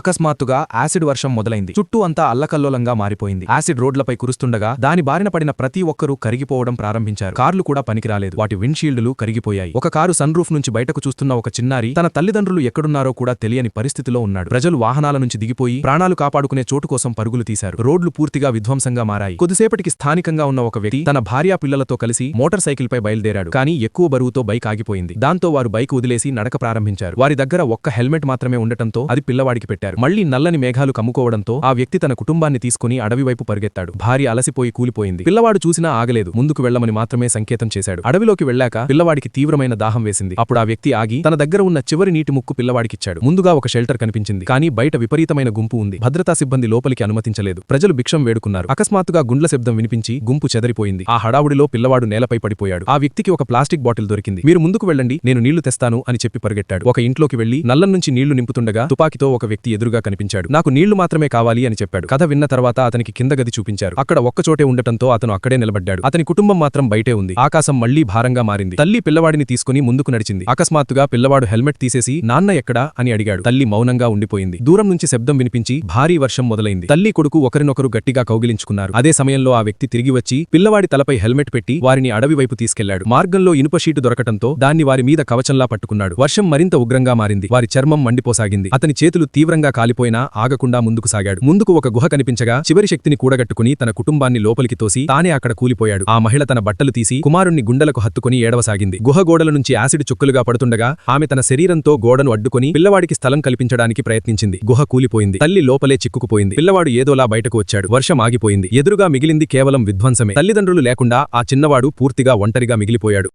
అకస్మాత్తుగా యాసిడ్ వర్షం మొదలైంది. చుట్టూ అంతా అల్లకల్లోలంగా మారిపోయింది. యాసిడ్ రోడ్లపై కురుస్తుండగా దాని బారిన పడిన ప్రతి ఒక్కరూ కరిగిపోవడం ప్రారంభించారు. కార్లు కూడా పనికిరాలేదు. వాటి విండ్షీల్డ్లు కరిగిపోయాయి. ఒక కారు సన్ రూఫ్ నుంచి బయటకు చూస్తున్న ఒక చిన్నారి తన తల్లిదండ్రులు ఎక్కడున్నారో కూడా తెలియని పరిస్థితిలో ఉన్నాడు. ప్రజలు వాహనాల నుంచి దిగిపోయి ప్రాణాలు కాపాడుకునే చోటు కోసం పరుగులు తీశారు. రోడ్లు పూర్తిగా విధ్వంసంగా మారాయి. కొద్దిసేపటికి స్థానికంగా ఉన్న ఒక వ్యక్తి తన భార్యా పిల్లలతో కలిసి మోటార్ సైకిల్ పై బయలుదేరాడు. కానీ ఎక్కువ బరువుతో బైక్ ఆగిపోయింది. దాంతో వారు బైక్ వదిలేసి నడక ప్రారంభించారు. వారి దగ్గర ఒక్క హెల్మెట్ మాత్రమే ఉండటంతో అది పిల్లవాడికి పెట్టారు. మళ్లీ నల్లని మేఘాలు కమ్ముకోవడంతో ఆ వ్యక్తి తన కుటుంబాన్ని తీసుకుని అడవి వైపు పరిగెత్తాడు. భార్య అలసిపోయి కూలిపోయింది. పిల్లవాడు చూసినా ఆగలేదు. ముందుకు వెళ్లమని మాత్రమే సంకేతం చేశాడు. అడవిలోకి వెళ్లాక పిల్లవాడికి తీవ్రమైన దాహం వేసింది. అప్పుడు ఆ వ్యక్తి ఆగి తన దగ్గర ఉన్న చివరి నీటి ముక్కు పిల్లవాడికిచ్చాడు. ముందుగా ఒక షెల్టర్ కనిపించింది. కానీ బయట విపరీతమైన గుంపు ఉంది. భద్రతా సిబ్బంది లోపలికి అనుమతించలేదు. ప్రజలు భిక్షం వేడుకున్నారు. అకస్మాత్తుగా గుండ్ల శబ్దం వినిపించి గుంపు చెదరిపోయింది. ఆ హడావుడిలో పిల్లవాడు నేలపై పడిపోయాడు. ఆ వ్యక్తికి ఒక ప్లాస్టిక్ బాటిల్ దొరికింది. మీరు ముందుకు వెళ్ళండి, నేను నీళ్లు తెస్తాను అని చెప్పి పరిగెట్టాడు. ఒక ఇంట్లోకి వెళ్లి నల్లం నుంచి నీళ్లు నింపుతుండగా తుపాకీతో ఒక వ్యక్తి ఎదురుగా కనిపించాడు. నాకు నీళ్లు మాత్రమే కావాలి అని చెప్పాడు. కథ విన్న తర్వాత అతనికి కింద గది చూపించారు. అక్కడ ఒక్కచోటే ఉండటంతో అతను అక్కడే నిలబడ్డాడు. అతని కుటుంబం మాత్రం బయటే ఉంది. ఆకాశం మళ్లీ భారంగా మారింది. తల్లి పిల్లవాడిని తీసుకుని ముందుకు నడిచింది. అకస్మాత్తుగా పిల్లవాడు హెల్మెట్ తీసేసి నాన్న ఎక్కడా అని అడిగాడు. తల్లి మౌనంగా ఉండిపోయింది. దూరం నుంచి శబ్దం వినిపించి భారీ వర్షం మొదలైంది. తల్లి కొడుకు ఒకరినొకరు గట్టిగా కౌగిలించుకున్నారు. అదే సమయంలో ఆ వ్యక్తి తిరిగి వచ్చి పిల్లవాడి తలపై హెల్మెట్ పెట్టి వారిని అడవి వైపు తీసుకెళ్లాడు. మార్గంలో ఇనుప షీటు దొరకటంతో దాన్ని వారి మీద కవచంలా పట్టుకున్నాడు. వర్షం మరింత ఉగ్రంగా మారింది. వారి చర్మం మండిపోసాగింది. అతని చేతులు తీవ్రంగా కాలిపోయినా ఆగకుండా ముందుకు సాగాడు. ముందుకు ఒక గుహ కనిపించగా చివరి శక్తిని కూడగట్టుకుని తన కుటుంబాన్ని లోపలికి తోసి తానే అక్కడ కూలిపోయాడు. ఆ మహిళ తన బట్టలు తీసి కుమారుణ్ణి గుండెలకు హత్తుకుని ఏడవసాగింది. గుహ గోడల నుంచి యాసిడ్ చుక్కలుగా పడుతుండగా ఆమె తన శరీరంతో గోడను అడ్డుకుని పిల్లవాడికి స్థలం కల్పించడానికి ప్రయత్నించింది. గుహ కూలిపోయింది. తల్లి లోపలే చిక్కుకుపోయింది. పిల్లవాడు ఏదోలా బయటకు వచ్చాడు. వర్షం ఆగిపోయింది. ఎదురుగా మిగిలింది కేవలం విధ్వంసమే. తల్లిదండ్రులు లేకుండా ఆ చిన్నవాడు పూర్తిగా ఒంటరిగా మిగిలిపోయాడు.